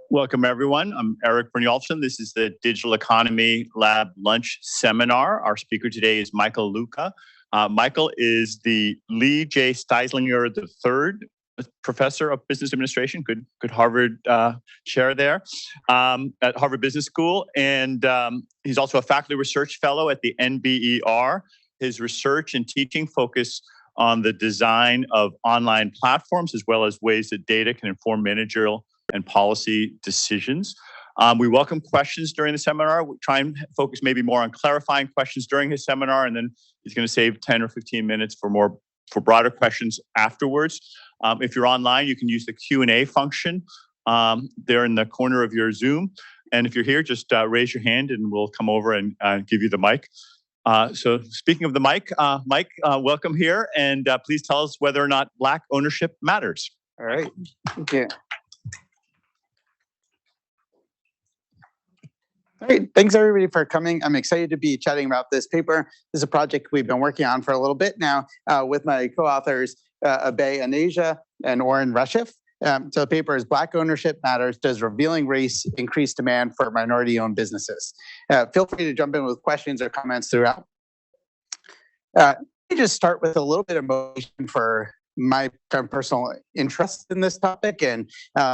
Welcome, everyone. I'm Eric Brynjolfsson. This is the Digital Economy Lab Lunch Seminar. Our speaker today is Michael Luca. Michael is the Lee J. Steislinger III Professor of Business Administration, good Harvard chair there at Harvard Business School. And he's also a faculty research fellow at the NBER. His research and teaching focus on the design of online platforms, as well as ways that data can inform managerial and policy decisions. We welcome questions during the seminar. We'll try and focus maybe more on clarifying questions during his seminar, and then he's going to save 10 or 15 minutes for broader questions afterwards. If you're online, you can use the Q&A function there in the corner of your Zoom. And if you're here, just raise your hand and we'll come over and give you the mic. So speaking of the mic, Mike, welcome here. And please tell us whether or not Black ownership matters. All right. Thank you. All right, thanks everybody for coming. I'm excited to be chatting about this paper. This is a project we've been working on for a little bit now with my co-authors, Abhay Aneja and Oren Reshef. So the paper is Black Ownership Matters, Does Revealing Race Increase Demand for Minority-Owned Businesses? Feel free to jump in with questions or comments throughout. Let me just start with a little bit of motivation for my kind of personal interest in this topic and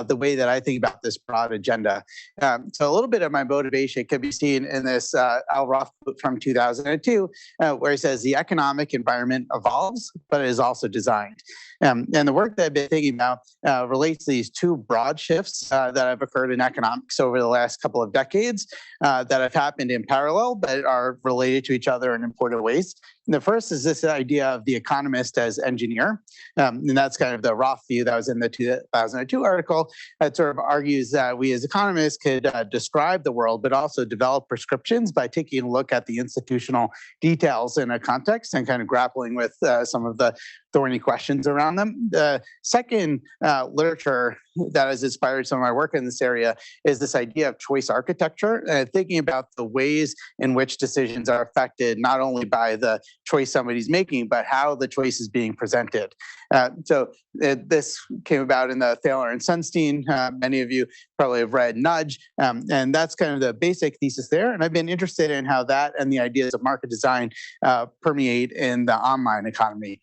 the way that I think about this broad agenda. So a little bit of my motivation can be seen in this Al Roth quote from 2002, where he says, the economic environment evolves, but it is also designed. And the work that I've been thinking about relates to these two broad shifts that have occurred in economics over the last couple of decades that have happened in parallel, but are related to each other in important ways. And the first is this idea of the economist as engineer. And that's kind of the Roth view that was in the 2002 article that sort of argues that we as economists could describe the world, but also develop prescriptions by taking a look at the institutional details in a context and kind of grappling with some of the thorny questions around them. The second literature that has inspired some of my work in this area is this idea of choice architecture, thinking about the ways in which decisions are affected not only by the choice somebody's making, but how the choice is being presented. This came about in the Thaler and Sunstein. Many of you probably have read Nudge, and that's kind of the basic thesis there. And I've been interested in how that and the ideas of market design permeate in the online economy.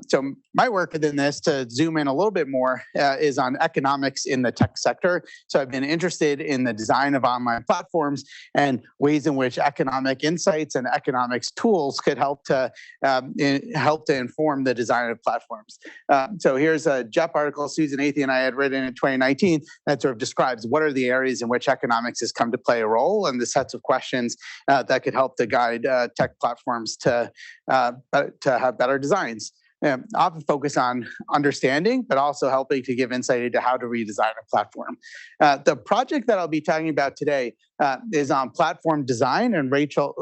So my work within this, to zoom in a little bit more, is on economics in the tech sector. So I've been interested in the design of online platforms and ways in which economic insights and economics tools could help to inform the design of platforms. So here's a JEP article Susan Athey and I had written in 2019 that sort of describes what are the areas in which economics has come to play a role and the sets of questions that could help to guide tech platforms to have better designs. Often focus on understanding, but also helping to give insight into how to redesign a platform. The project that I'll be talking about today is on platform design and racial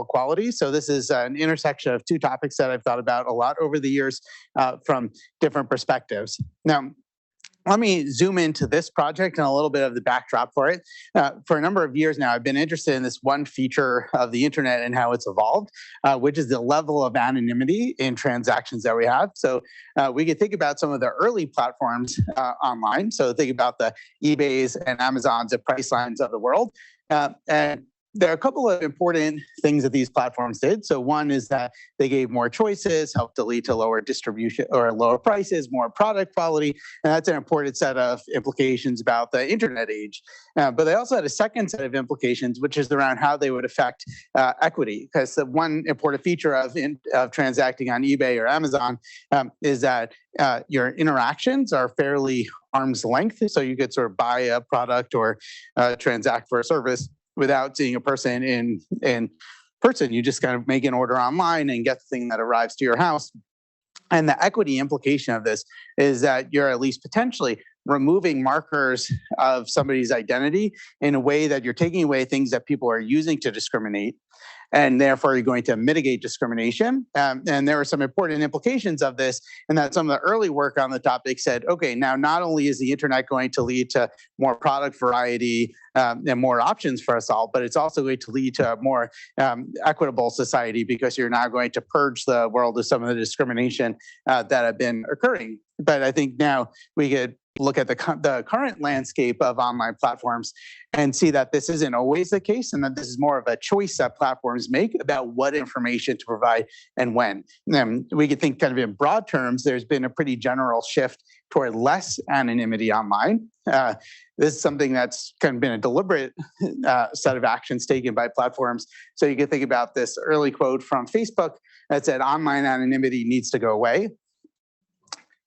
equality. So this is an intersection of two topics that I've thought about a lot over the years from different perspectives. Now, let me zoom into this project and a little bit of the backdrop for it. For a number of years now, I've been interested in this one feature of the internet and how it's evolved, which is the level of anonymity in transactions that we have. So we could think about some of the early platforms online. So think about the eBays and Amazons and Pricelines of the world. And there are a couple of important things that these platforms did. So one is that they gave more choices, helped to lead to lower distribution or lower prices, more product quality. And that's an important set of implications about the internet age. But they also had a second set of implications, which is around how they would affect equity. Because the one important feature of transacting on eBay or Amazon is that your interactions are fairly arm's length. So you could sort of buy a product or transact for a service without seeing a person in person. You just kind of make an order online and get the thing that arrives to your house. And the equity implication of this is that you're at least potentially removing markers of somebody's identity in a way that you're taking away things that people are using to discriminate. And therefore, you're going to mitigate discrimination. And there are some important implications of this, and that some of the early work on the topic said, okay, now not only is the internet going to lead to more product variety and more options for us all, but it's also going to lead to a more equitable society because you're now going to purge the world of some of the discrimination that have been occurring. But I think now we could look at the current landscape of online platforms and see that this isn't always the case, and that this is more of a choice that platforms make about what information to provide and when. We could think kind of in broad terms, there's been a pretty general shift toward less anonymity online. This is something that's kind of been a deliberate set of actions taken by platforms. So you can think about this early quote from Facebook that said, "Online anonymity needs to go away."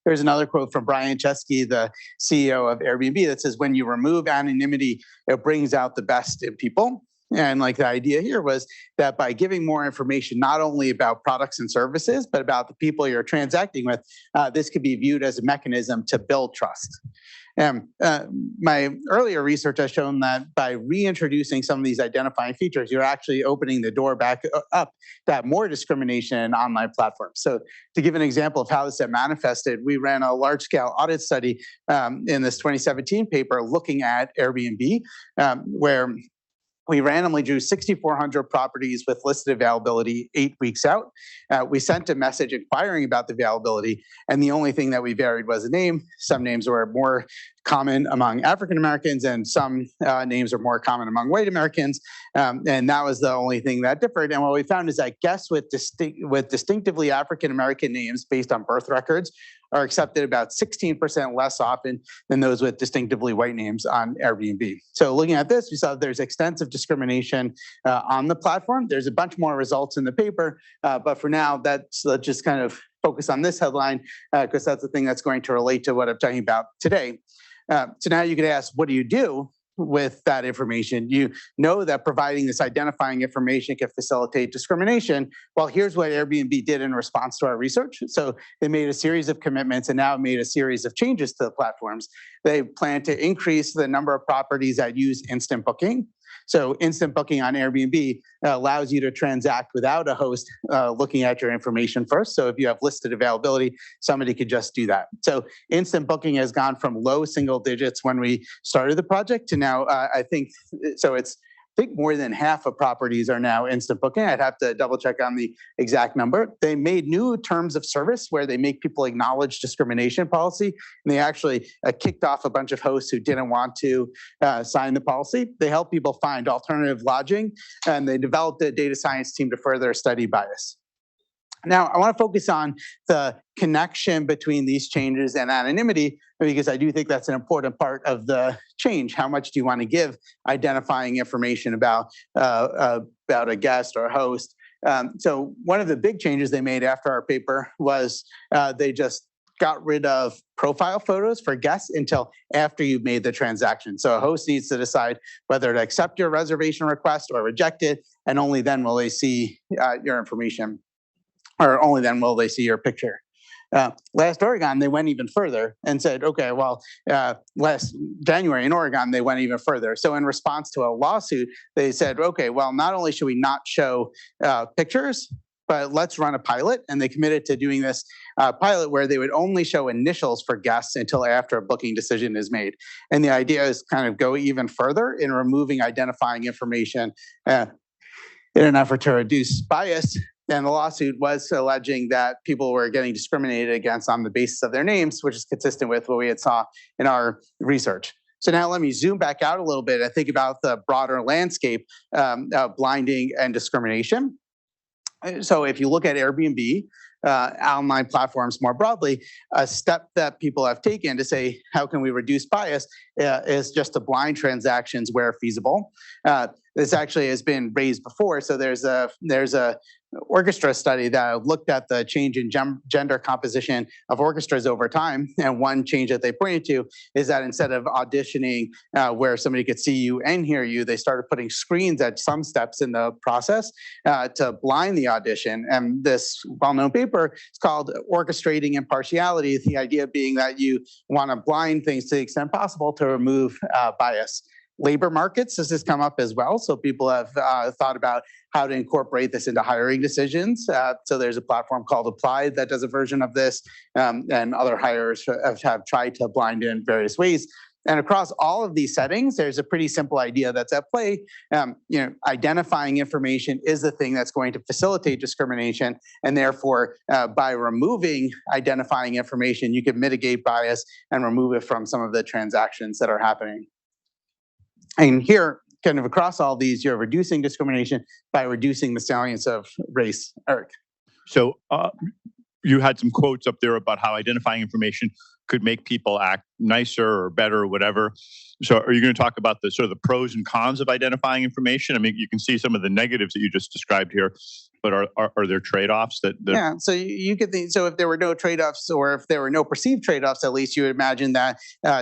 There's another quote from Brian Chesky, the CEO of Airbnb, that says, "When you remove anonymity, it brings out the best in people." And like the idea here was that by giving more information, not only about products and services, but about the people you're transacting with, this could be viewed as a mechanism to build trust. My earlier research has shown that by reintroducing some of these identifying features, you're actually opening the door back up to have more discrimination in online platforms. So to give an example of how this had manifested, we ran a large-scale audit study in this 2017 paper looking at Airbnb, where we randomly drew 6,400 properties with listed availability 8 weeks out. We sent a message inquiring about the availability, and the only thing that we varied was a name. Some names were more common among African Americans, and some names are more common among white Americans, and that was the only thing that differed. And what we found is that guests with distinctively African American names based on birth records are accepted about 16% less often than those with distinctively white names on Airbnb. So looking at this, we saw there's extensive discrimination on the platform. There's a bunch more results in the paper, but for now, let's just kind of focus on this headline because that's the thing that's going to relate to what I'm talking about today. So now you could ask, what do you do with that information? You know that providing this identifying information can facilitate discrimination. Well, here's what Airbnb did in response to our research. So they made a series of commitments and now made a series of changes to the platforms. They plan to increase the number of properties that use instant booking. So instant booking on Airbnb allows you to transact without a host looking at your information first. So if you have listed availability, somebody could just do that. So instant booking has gone from low single digits when we started the project to now, I think more than half of properties are now instant booking. I'd have to double check on the exact number. They made new terms of service where they make people acknowledge discrimination policy. And they actually kicked off a bunch of hosts who didn't want to sign the policy. They help people find alternative lodging, and they developed a data science team to further study bias. Now, I want to focus on the connection between these changes and anonymity, because I do think that's an important part of the change. How much do you want to give identifying information about a guest or a host? So one of the big changes they made after our paper was they just got rid of profile photos for guests until after you've made the transaction. So a host needs to decide whether to accept your reservation request or reject it, and only then will they see your information. Or only then will they see your picture. Last Oregon, they went even further and said, okay, well, last January in Oregon, they went even further. So in response to a lawsuit, they said, okay, well, not only should we not show pictures, but let's run a pilot. And they committed to doing this pilot where they would only show initials for guests until after a booking decision is made. And the idea is kind of go even further in removing identifying information in an effort to reduce bias. And the lawsuit was alleging that people were getting discriminated against on the basis of their names, which is consistent with what we had saw in our research. So now let me zoom back out a little bit and think about the broader landscape of blinding and discrimination. So if you look at Airbnb, online platforms more broadly, a step that people have taken to say, how can we reduce bias, is just to blind transactions where feasible. This actually has been raised before. So there's a orchestra study that looked at the change in gender composition of orchestras over time. And one change that they pointed to is that instead of auditioning where somebody could see you and hear you, they started putting screens at some steps in the process to blind the audition. And this well-known paper is called Orchestrating Impartiality, the idea being that you want to blind things to the extent possible to remove bias. Labor markets, this has come up as well. So people have thought about how to incorporate this into hiring decisions. So there's a platform called Applied that does a version of this, and other hirers have tried to blind in various ways. And across all of these settings, there's a pretty simple idea that's at play. Identifying information is the thing that's going to facilitate discrimination, and therefore, by removing identifying information, you can mitigate bias and remove it from some of the transactions that are happening. And here, kind of across all these, you're reducing discrimination by reducing the salience of race. Eric. So you had some quotes up there about how identifying information could make people act nicer or better or whatever. So are you going to talk about the sort of the pros and cons of identifying information? I mean, you can see some of the negatives that you just described here, but are there trade-offs that? Yeah, so you could think, so if there were no trade-offs, or if there were no perceived trade-offs, at least you would imagine that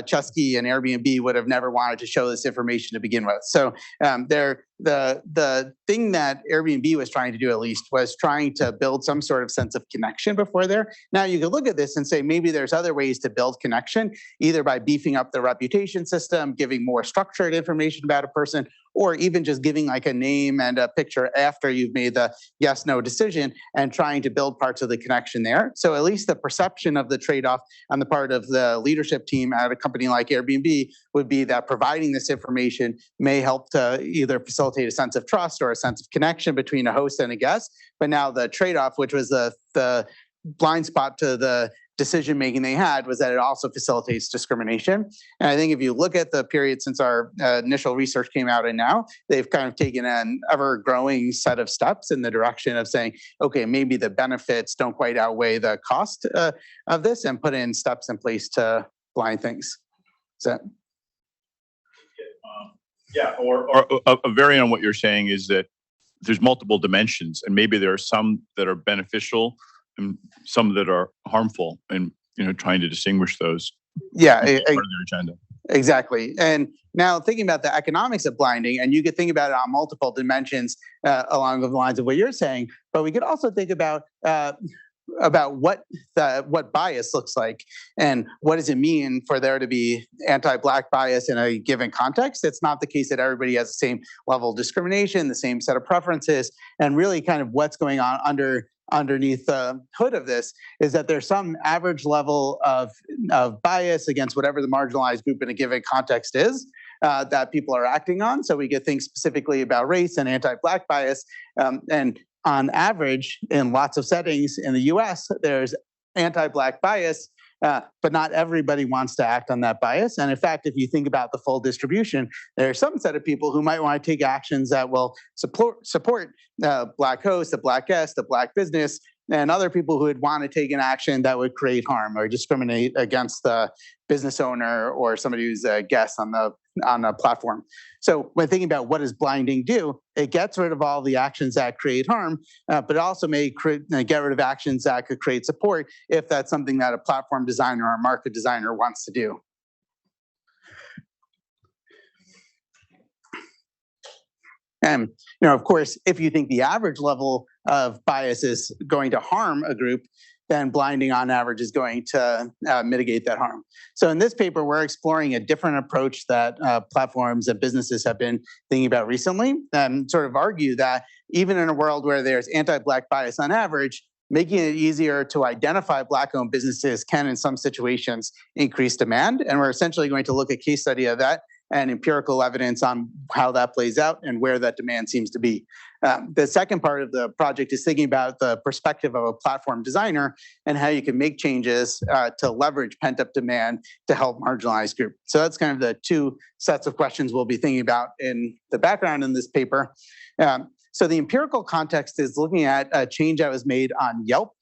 Chusky and Airbnb would have never wanted to show this information to begin with. So the thing that Airbnb was trying to do, at least, was trying to build some sort of sense of connection before there. Now you could look at this and say maybe there's other ways to build connection, either by beefing up the reputation system, giving more structured information about a person, or even just giving like a name and a picture after you've made the yes/no decision and trying to build parts of the connection there. So at least the perception of the trade-off on the part of the leadership team at a company like Airbnb would be that providing this information may help to either facilitate a sense of trust or a sense of connection between a host and a guest. But now the trade-off, which was the blind spot to the decision making they had, was that it also facilitates discrimination. And I think if you look at the period since our initial research came out and now, they've kind of taken an ever growing set of steps in the direction of saying, okay, maybe the benefits don't quite outweigh the cost of this, and put in steps in place to blind things. Is that? Yeah, or a variant on what you're saying is that there's multiple dimensions, and maybe there are some that are beneficial and some that are harmful, and trying to distinguish those. Yeah, part of their agenda. Exactly. And now thinking about the economics of blinding, and you could think about it on multiple dimensions along the lines of what you're saying, but we could also think about what bias looks like, and what does it mean for there to be anti-Black bias in a given context. It's not the case that everybody has the same level of discrimination, the same set of preferences, and really kind of what's going on underneath the hood of this is that there's some average level of bias against whatever the marginalized group in a given context is that people are acting on. So we get things specifically about race and anti-Black bias, and on average, in lots of settings in the US, there's anti-Black bias, but not everybody wants to act on that bias. And in fact, if you think about the full distribution, there's some set of people who might want to take actions that will support Black hosts, the Black guest, the Black business, and other people who would want to take an action that would create harm or discriminate against the business owner or somebody who's a guest on a platform. So when thinking about what does blinding do, it gets rid of all the actions that create harm, but it also may get rid of actions that could create support if that's something that a platform designer or a market designer wants to do. And of course, if you think the average level of bias is going to harm a group, then blinding on average is going to mitigate that harm. So in this paper, we're exploring a different approach that platforms and businesses have been thinking about recently, and sort of argue that even in a world where there's anti-Black bias on average, making it easier to identify Black-owned businesses can, in some situations, increase demand. And we're essentially going to look at case study of that and empirical evidence on how that plays out and where that demand seems to be. The second part of the project is thinking about the perspective of a platform designer and how you can make changes to leverage pent-up demand to help marginalized groups. So that's kind of the two sets of questions we'll be thinking about in the background in this paper. So the empirical context is looking at a change that was made on Yelp.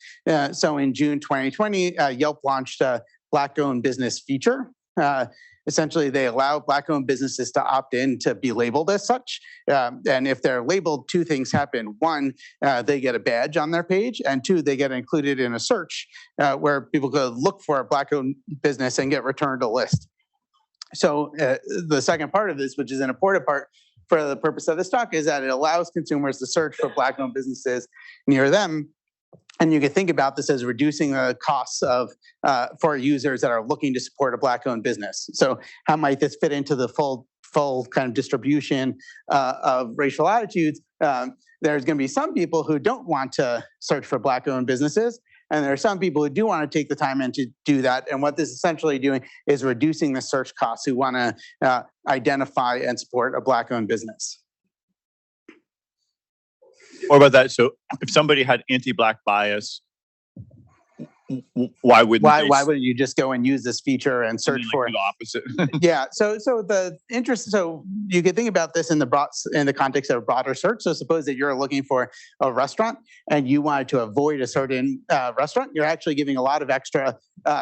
So in June 2020, Yelp launched a Black-owned business feature. Essentially, they allow Black-owned businesses to opt in to be labeled as such. And if they're labeled, two things happen. One, they get a badge on their page, and two, they get included in a search where people go look for a Black-owned business and get returned a list. So the second part of this, which is an important part for the purpose of this talk, is that it allows consumers to search for Black-owned businesses near them. And you can think about this as reducing the costs of for users that are looking to support a Black-owned business. So how might this fit into the full kind of distribution of racial attitudes? There's going to be some people who don't want to search for Black-owned businesses, And there are some people who do want to take the time and to do that. And what this is essentially doing is reducing the search costs who want to identify and support a Black-owned business. What about that? So if somebody had anti-Black bias, why wouldn't you just go and use this feature and search for the opposite? Yeah. So the interest. So you could think about this in the context of a broader search. So suppose that you're looking for a restaurant and you wanted to avoid a certain restaurant. You're actually giving a lot of extra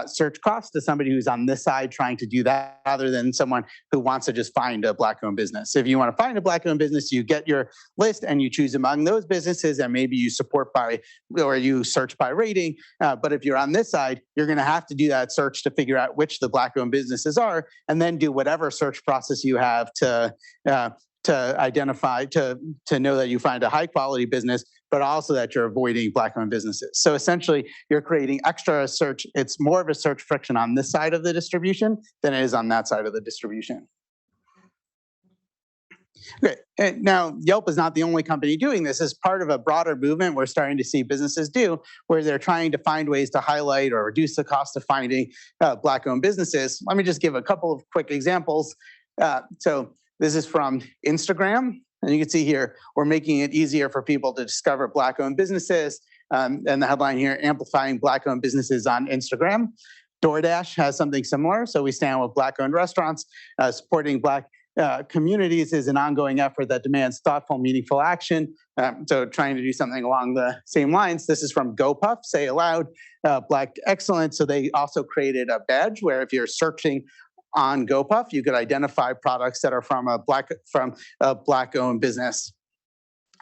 search costs to somebody who's on this side trying to do that, rather than someone who wants to just find a Black-owned business. If you want to find a Black-owned business, you get your list and you choose among those businesses, and maybe you support by or you search by rating. But if you're on this side, you're going to have to do that search to figure out which the Black-owned businesses are, and then do whatever search process you have to identify, to know that you find a high-quality business, but also that you're avoiding Black-owned businesses. So essentially, you're creating extra search. It's more of a search friction on this side of the distribution than it is on that side of the distribution. Okay. Now, Yelp is not the only company doing this. As part of a broader movement we're starting to see businesses do, where they're trying to find ways to highlight or reduce the cost of finding Black-owned businesses. Let me just give a couple of quick examples. So this is from Instagram. And you can see here, we're making it easier for people to discover Black-owned businesses. And the headline here, amplifying Black-owned businesses on Instagram. DoorDash has something similar. So we stand with Black-owned restaurants. Supporting Black communities is an ongoing effort that demands thoughtful, meaningful action. So trying to do something along the same lines. This is from GoPuff, Say Aloud, Black Excellence. So they also created a badge where if you're searching on GoPuff, you could identify products that are from a Black-owned business.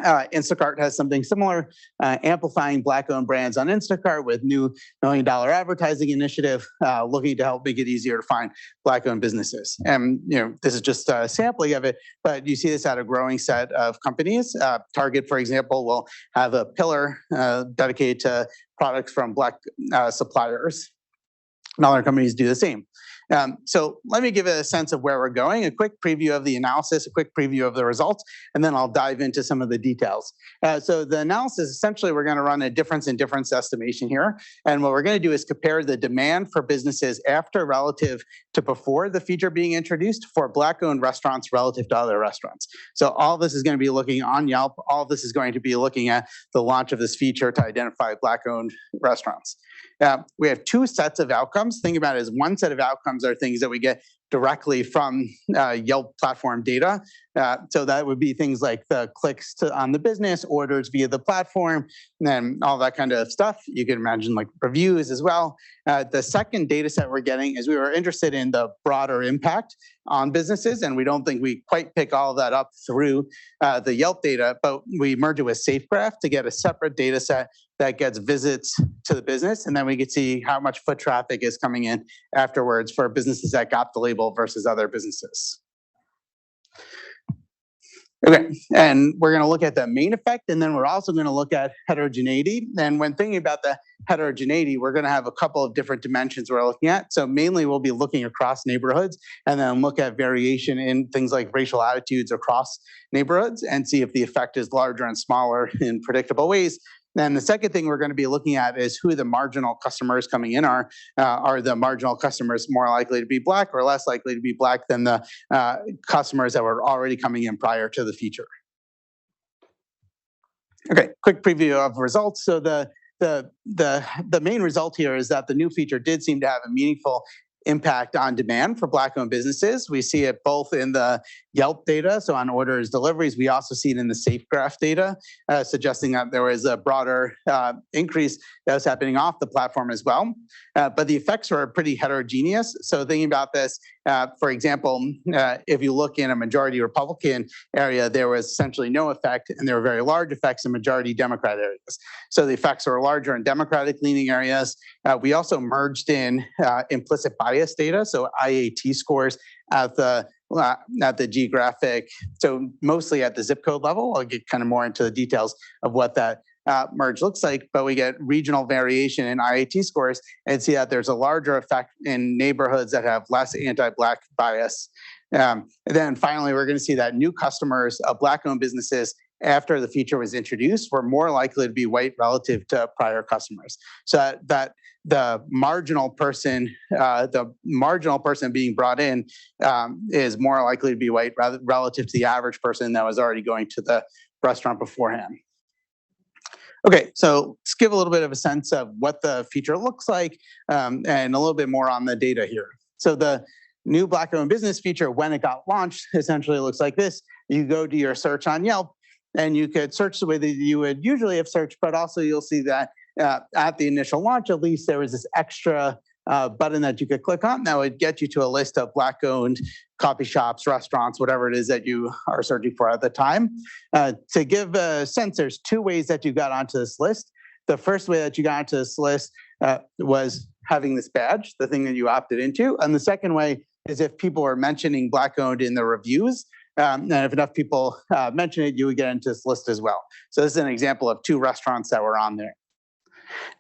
Instacart has something similar, amplifying Black-owned brands on Instacart with new $1 million advertising initiative, looking to help make it easier to find Black-owned businesses. And this is just a sampling of it, but you see this at a growing set of companies. Target, for example, will have a pillar dedicated to products from Black suppliers. And other companies do the same. So let me give it a sense of where we're going, a quick preview of the analysis, a quick preview of the results, and then I'll dive into some of the details. So the analysis, essentially, we're going to run a difference in difference estimation here. And what we're going to do is compare the demand for businesses after relative to before the feature being introduced for Black-owned restaurants relative to other restaurants. So all this is going to be looking on Yelp. All this is going to be looking at the launch of this feature to identify Black-owned restaurants. We have two sets of outcomes. Think about it as one set of outcomes are things that we get directly from Yelp platform data. So that would be things like the clicks on the business, orders via the platform, and then all that kind of stuff. You can imagine like reviews as well. The second data set we're getting is we were interested in the broader impact on businesses, and we don't think we quite pick all of that up through the Yelp data, but we merge it with SafeGraph to get a separate data set that gets visits to the business, and then we can see how much foot traffic is coming in afterwards for businesses that got the label versus other businesses. Okay, and we're going to look at the main effect, and then we're also going to look at heterogeneity. And when thinking about the heterogeneity, we're going to have a couple of different dimensions we're looking at. So mainly we'll be looking across neighborhoods, and then look at variation in things like racial attitudes across neighborhoods and see if the effect is larger and smaller in predictable ways. Then the second thing we're going to be looking at is who the marginal customers coming in are. Are the marginal customers more likely to be Black or less likely to be Black than the customers that were already coming in prior to the feature? Okay, quick preview of results. So the main result here is that the new feature did seem to have a meaningful impact on demand for Black-owned businesses. We see it both in the Yelp data, so on orders, deliveries. We also see it in the SafeGraph data, suggesting that there was a broader increase that was happening off the platform as well. But the effects were pretty heterogeneous. So thinking about this, for example, if you look in a majority Republican area, there was essentially no effect, and there were very large effects in majority Democrat areas. So the effects were larger in Democratic-leaning areas. We also merged in implicit bias data, so IAT scores at the geographic, so mostly at the zip code level. I'll get kind of more into the details of what that merge looks like, but we get regional variation in IAT scores and see that there's a larger effect in neighborhoods that have less anti-Black bias. And then finally, we're going to see that new customers of Black-owned businesses after the feature was introduced were more likely to be white relative to prior customers. So that the marginal person being brought in is more likely to be white relative to the average person that was already going to the restaurant beforehand. Okay, so let's give a little bit of a sense of what the feature looks like and a little bit more on the data here. So the new Black-owned business feature, when it got launched, essentially looks like this. You go to your search on Yelp, and you could search the way that you would usually have searched, but also you'll see that at the initial launch, at least, there was this extra button that you could click on that would get you to a list of Black-owned coffee shops, restaurants, whatever it is that you are searching for at the time. To give a sense, there's two ways that you got onto this list. The first way that you got onto this list was having this badge, the thing that you opted into. And the second way is if people were mentioning Black-owned in the reviews, and if enough people mention it, you would get into this list as well. So this is an example of two restaurants that were on there.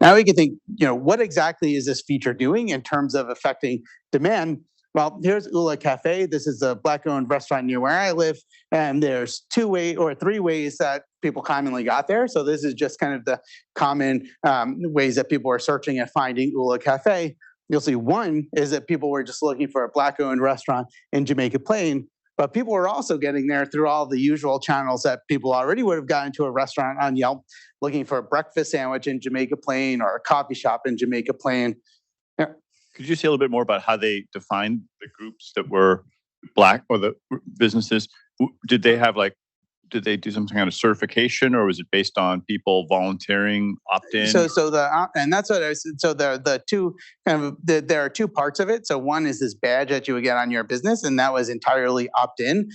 Now we can think, what exactly is this feature doing in terms of affecting demand? Well, here's Ula Cafe. This is a Black-owned restaurant near where I live, and there's three ways that people commonly got there. So this is just kind of the common ways that people are searching and finding Ula Cafe. You'll see one is that people were just looking for a Black-owned restaurant in Jamaica Plain. But people were also getting there through all the usual channels that people already would have gotten to a restaurant on Yelp, looking for a breakfast sandwich in Jamaica Plain or a coffee shop in Jamaica Plain. Yeah. Could you say a little bit more about how they defined the groups that were Black, or the businesses? Did they do some kind of certification, or was it based on people volunteering, opt-in? So that's what I was. So the two there are two parts of it. So one is this badge that you would get on your business, and that was entirely opt-in.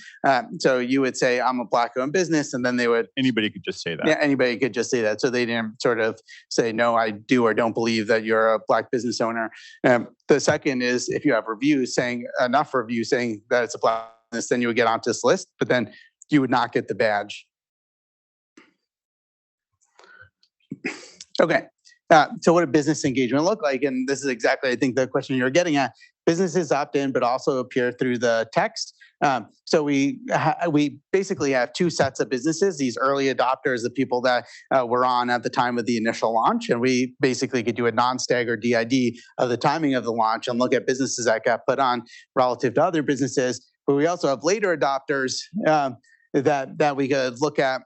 So you would say, I'm a Black-owned business, and then anybody could just say that. Yeah, anybody could just say that. So they didn't sort of say, no, I do or don't believe that you're a Black business owner. The second is if you have enough reviews saying that it's a Black business, then you would get onto this list. But then you would not get the badge. Okay, so what a business engagement look like? And this is exactly, I think, the question you're getting at. Businesses opt in, but also appear through the text. So we basically have two sets of businesses, these early adopters, the people that were on at the time of the initial launch. And we basically could do a non-staggered DID of the timing of the launch and look at businesses that got put on relative to other businesses. But we also have later adopters that we could look at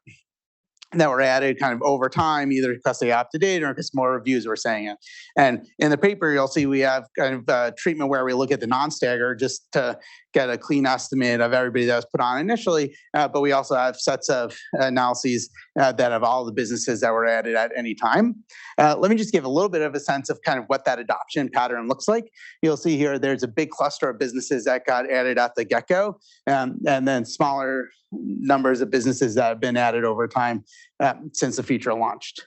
that were added kind of over time, either because they opted in or because more reviews were saying it. And in the paper, you'll see we have kind of a treatment where we look at the non-stagger just to get a clean estimate of everybody that was put on initially. But we also have sets of analyses that have all the businesses that were added at any time. Let me just give a little bit of a sense of kind of what that adoption pattern looks like. You'll see here there's a big cluster of businesses that got added at the get-go, and then smaller numbers of businesses that have been added over time since the feature launched.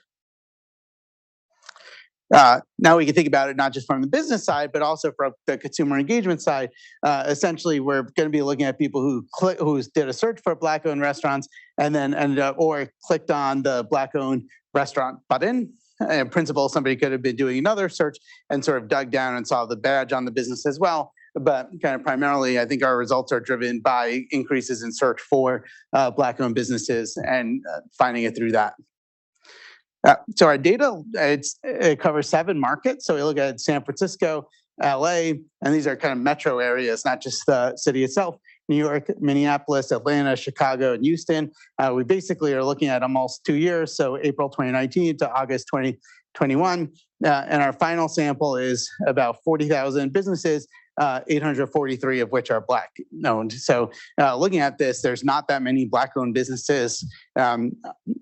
Now we can think about it not just from the business side, but also from the consumer engagement side. Essentially, we're going to be looking at people who did a search for Black-owned restaurants and then ended up or clicked on the Black-owned restaurant button. In principle, somebody could have been doing another search and sort of dug down and saw the badge on the business as well. But kind of primarily, I think our results are driven by increases in search for Black-owned businesses and finding it through that. So our data, it covers 7 markets. So we look at San Francisco, LA, and these are kind of metro areas, not just the city itself. New York, Minneapolis, Atlanta, Chicago, and Houston. We basically are looking at almost 2 years, so April 2019 to August 2021. And our final sample is about 40,000 businesses, 843 of which are Black-owned. So looking at this, there's not that many Black-owned businesses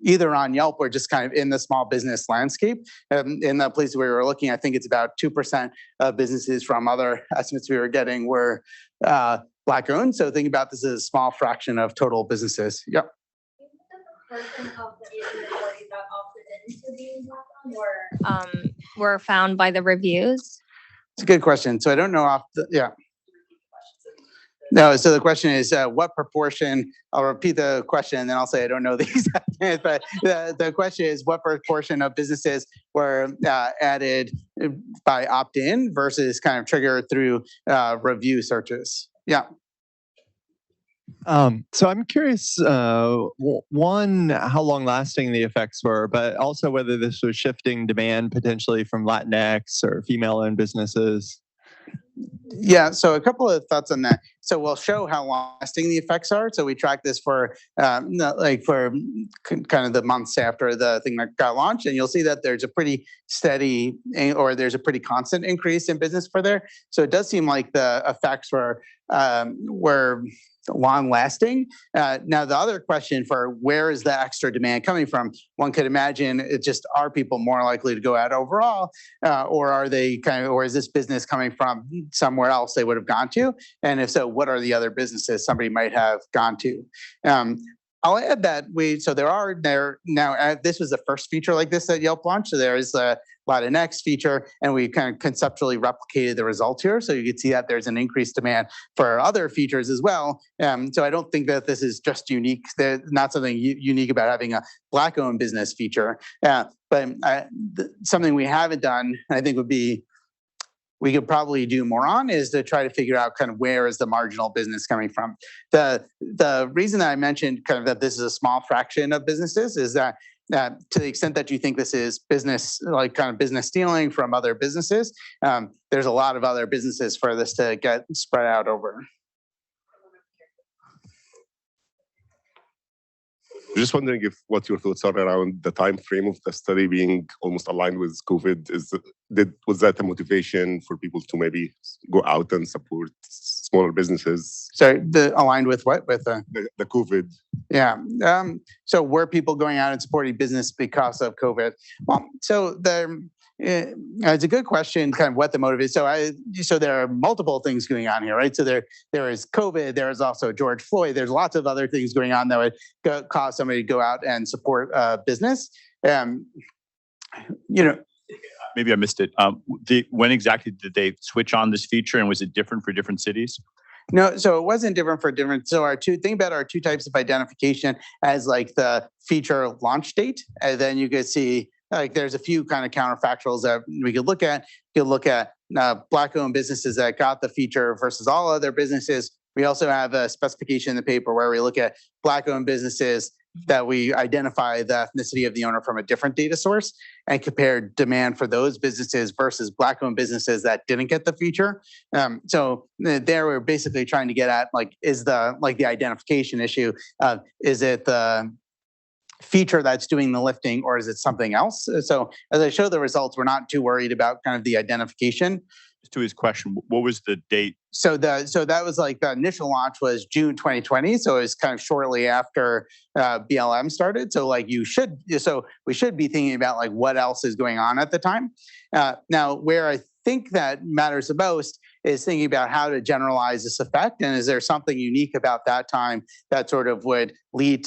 either on Yelp or just kind of in the small business landscape. In the places we were looking, I think it's about 2% of businesses from other estimates we were getting were Black-owned. So think about this as a small fraction of total businesses. Yep. Were found by the reviews? It's a good question. So I don't know No, so the question is what proportion, I'll repeat the question and then I'll say I don't know the exact answer, but the question is what proportion of businesses were added by opt-in versus kind of triggered through review searches? Yeah. So I'm curious, one, how long lasting the effects were, but also whether this was shifting demand potentially from Latinx or female-owned businesses. Yeah, so a couple of thoughts on that. So we'll show how lasting the effects are. So we track this for kind of the months after the thing that got launched, and you'll see that there's a pretty steady or there's a pretty constant increase in business for there. So it does seem like the effects were long lasting. Now, the other question for where is the extra demand coming from? One could imagine it's just, are people more likely to go out overall, or are they or is this business coming from somewhere else they would have gone to? And if so, what are the other businesses somebody might have gone to? I'll add that this was the first feature like this that Yelp launched. So there is a Latinx feature, and we kind of conceptually replicated the results here. So you can see that there's an increased demand for other features as well. So I don't think that this is just unique. There's not something unique about having a Black-owned business feature. But something we haven't done, I think we could probably do more on, is to try to figure out kind of where is the marginal business coming from. The reason that I mentioned kind of that this is a small fraction of businesses is that to the extent that you think this is business, like kind of business stealing from other businesses, there's a lot of other businesses for this to get spread out over. Just wondering what your thoughts are around the time frame of the study being almost aligned with COVID. Was that a motivation for people to maybe go out and support smaller businesses? Sorry, aligned with what? With the COVID? Yeah. So were people going out and supporting business because of COVID? Well, so it's a good question, kind of what the motive is. So there are multiple things going on here, right? So there is COVID, there is also George Floyd, there's lots of other things going on that would cause somebody to go out and support business. Maybe I missed it. When exactly did they switch on this feature, and was it different for different cities? No, so it wasn't different for different. So think about our two types of identification as like the feature launch date, and then you could see like there's a few kind of counterfactuals that we could look at. You could look at Black-owned businesses that got the feature versus all other businesses. We also have a specification in the paper where we look at Black-owned businesses that we identify the ethnicity of the owner from a different data source and compare demand for those businesses versus Black-owned businesses that didn't get the feature. So there we're basically trying to get at like, is the identification issue, is it the feature that's doing the lifting, or is it something else? So as I show the results, we're not too worried about kind of the identification. To his question, what was the date? So that was like the initial launch was June 2020. So it was kind of shortly after BLM started. So we should be thinking about like what else is going on at the time. Now, where I think that matters the most is thinking about how to generalize this effect, and is there something unique about that time that sort of would lead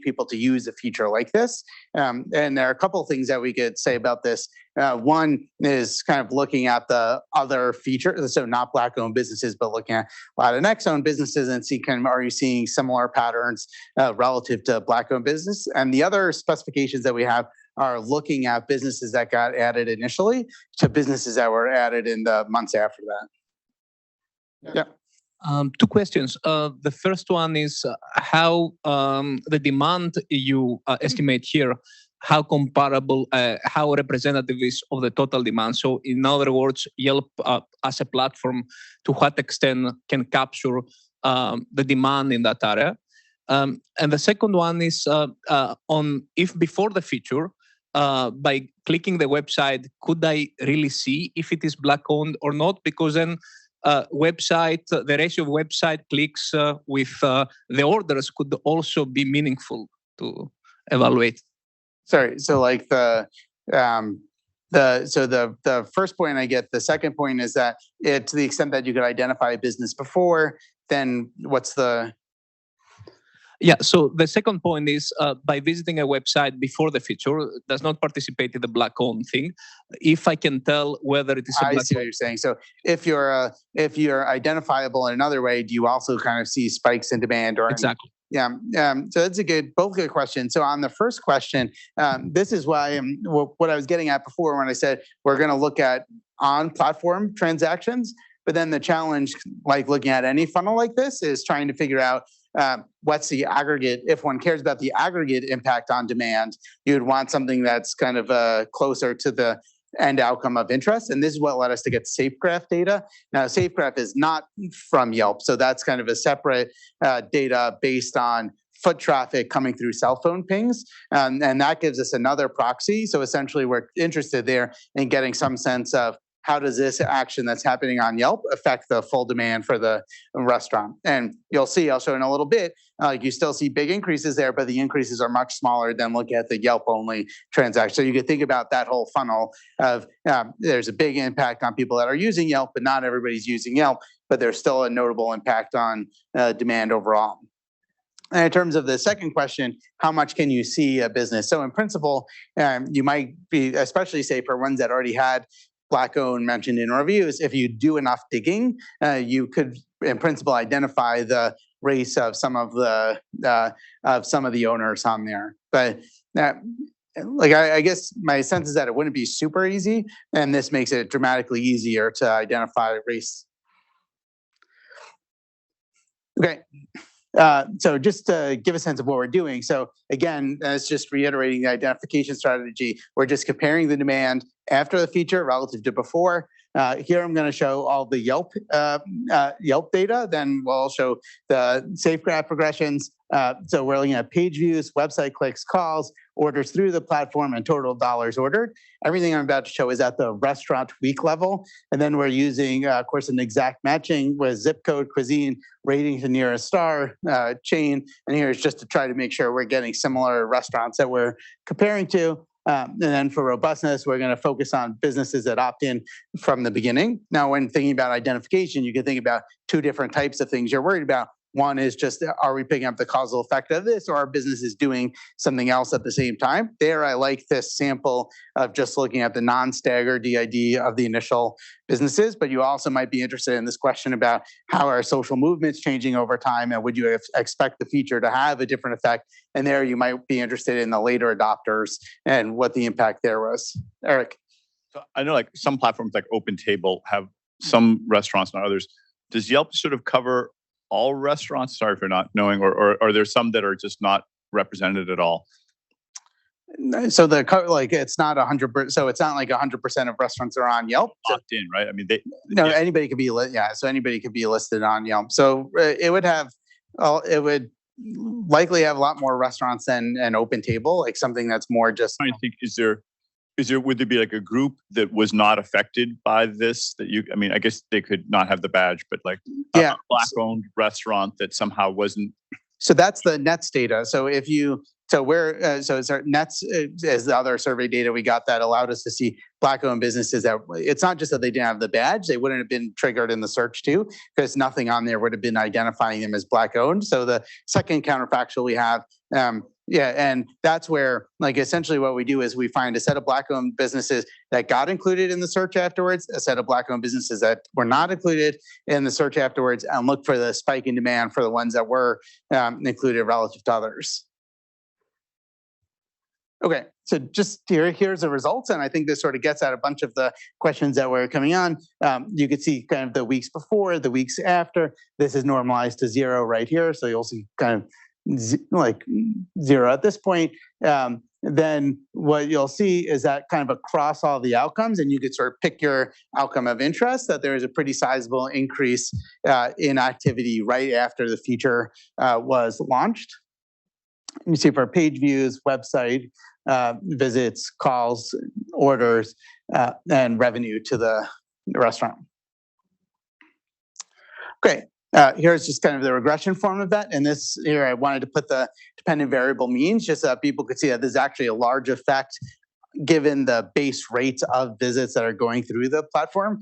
people to use a feature like this? And there are a couple of things that we could say about this. One is kind of looking at the other features, so not Black-owned businesses, but looking at Latinx-owned businesses and see are you seeing similar patterns relative to Black-owned business? And the other specifications that we have are looking at businesses that got added initially to businesses that were added in the months after that. Yeah. Two questions. The first one is how the demand you estimate here, how comparable, how representative is of the total demand. So in other words, Yelp as a platform, to what extent can capture the demand in that area? And the second one is on if before the feature, by clicking the website, could I really see if it is Black-owned or not? Because then the ratio of website clicks with the orders could also be meaningful to evaluate. Sorry, so like the first point I get. The second point is that to the extent that you could identify a business before, then what's the? Yeah, so the second point is by visiting a website before the feature, does not participate in the Black-owned thing. If I can tell whether it is a I see what you're saying. So if you're identifiable in another way, do you also kind of see spikes in demand or exactly? Yeah. So that's both good questions. So on the first question, this is why what I was getting at before when I said we're going to look at on-platform transactions. But then the challenge, like looking at any funnel like this, is trying to figure out what's the aggregate? If one cares about the aggregate impact on demand, you would want something that's kind of closer to the end outcome of interest. And this is what led us to get SafeGraph data. Now, SafeGraph is not from Yelp, so that's kind of a separate data based on foot traffic coming through cell phone pings. And that gives us another proxy. So essentially, we're interested there in getting some sense of how does this action that's happening on Yelp affect the full demand for the restaurant? And you'll see, I'll show in a little bit, you still see big increases there, but the increases are much smaller than looking at the Yelp only transaction. So you could think about that whole funnel of there's a big impact on people that are using Yelp, but not everybody's using Yelp, but there's still a notable impact on demand overall. And in terms of the second question, how much can you see a business? So in principle, you might be, especially say for ones that already had Black-owned mentioned in reviews, if you do enough digging, you could, in principle, identify the race of some of the owners on there. But I guess my sense is that it wouldn't be super easy, and this makes it dramatically easier to identify race. Okay. So just to give a sense of what we're doing. So again, it's just reiterating the identification strategy. We're just comparing the demand after the feature relative to before. Here I'm going to show all the Yelp data. Then we'll show the SafeGraph progressions. So we're looking at page views, website clicks, calls, orders through the platform, and total dollars ordered. Everything I'm about to show is at the restaurant week level. And then we're using, of course, an exact matching with zip code, cuisine, rating to nearest star, chain. And here is just to try to make sure we're getting similar restaurants that we're comparing to. And then for robustness, we're going to focus on businesses that opt in from the beginning. Now, when thinking about identification, you can think about two different types of things you're worried about. One is just, are we picking up the causal effect of this, or our business is doing something else at the same time? There, I like this sample of just looking at the non-staggered DID of the initial businesses, but you also might be interested in this question about how are social movements changing over time, and would you expect the feature to have a different effect? And there you might be interested in the later adopters and what the impact there was. Eric? So I know like some platforms like OpenTable have some restaurants, not others. Does Yelp sort of cover all restaurants? Sorry for not knowing, or are there some that are just not represented at all? So it's not 100%. So it's not like 100% of restaurants are on Yelp. Opt in, right? I mean, anybody could be So anybody could be listed on Yelp. So it would likely have a lot more restaurants than an OpenTable, like something that's more just. I think would there be like a group that was not affected by this that I mean, I guess they could not have the badge, but like a Black-owned restaurant that somehow wasn't. So that's the Nets data. So it's our Nets is the other survey data we got that allowed us to see Black-owned businesses that it's not just that they didn't have the badge, they wouldn't have been triggered in the search too, because nothing on there would have been identifying them as Black-owned. So the second counterfactual we have, and that's where, like, essentially what we do is we find a set of Black-owned businesses that got included in the search afterwards, a set of Black-owned businesses that were not included in the search afterwards, and look for the spike in demand for the ones that were included relative to others. Okay, so just here's the results, and I think this sort of gets at a bunch of the questions that were coming on. You could see kind of the weeks before, the weeks after. This is normalized to 0 right here, so you'll see kind of like 0 at this point. Then what you'll see is that kind of across all the outcomes, and you could sort of pick your outcome of interest, that there is a pretty sizable increase in activity right after the feature was launched. You see for page views, website visits, calls, orders, and revenue to the restaurant. Great. Here's just kind of the regression form of that. And this here, I wanted to put the dependent variable means just so that people could see that there's actually a large effect given the base rates of visits that are going through the platform.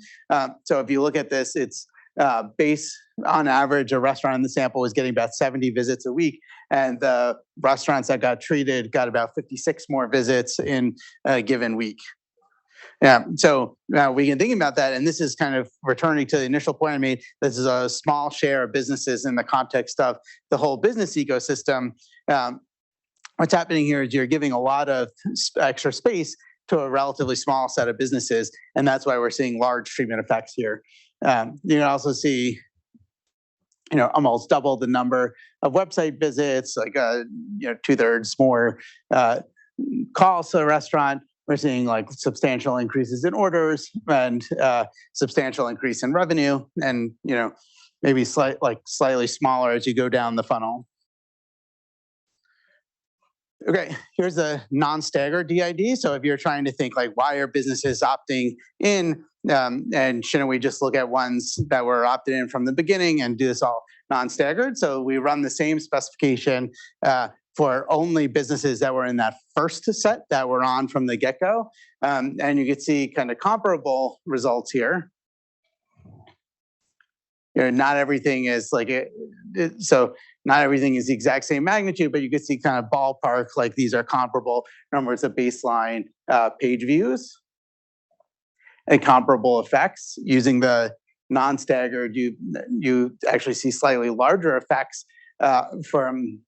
So if you look at this, it's base on average, a restaurant in the sample was getting about 70 visits a week. And the restaurants that got treated got about 56 more visits in a given week. Yeah, so now we can think about that, and this is kind of returning to the initial point I made. This is a small share of businesses in the context of the whole business ecosystem. What's happening here is you're giving a lot of extra space to a relatively small set of businesses, and that's why we're seeing large treatment effects here. You can also see almost double the number of website visits, like 2/3 more calls to the restaurant. We're seeing like substantial increases in orders and substantial increase in revenue, and maybe slightly smaller as you go down the funnel. Okay, here's a non-staggered DID. So if you're trying to think like, why are businesses opting in, and shouldn't we just look at ones that were opted in from the beginning and do this all non-staggered? So we run the same specification for only businesses that were in that first set that were on from the get-go. And you can see kind of comparable results here. Not everything is like so not everything is the exact same magnitude, but you can see kind of ballpark, like these are comparable numbers of baseline page views and comparable effects. Using the non-staggered, you actually see slightly larger effects from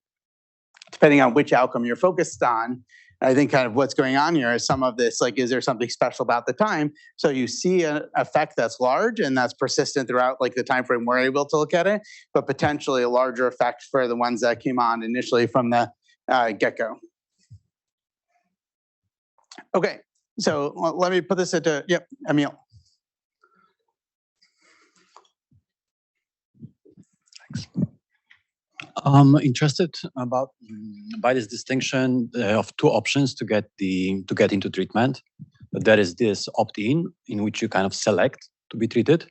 depending on which outcome you're focused on. I think kind of what's going on here is some of this, like, is there something special about the time? So you see an effect that's large and that's persistent throughout like the time frame we're able to look at it, but potentially a larger effect for the ones that came on initially from the get-go. Okay, so let me put this into, yep, Emil. Thanks. I'm interested by this distinction of two options to get into treatment. There is this opt-in in which you kind of select to be treated,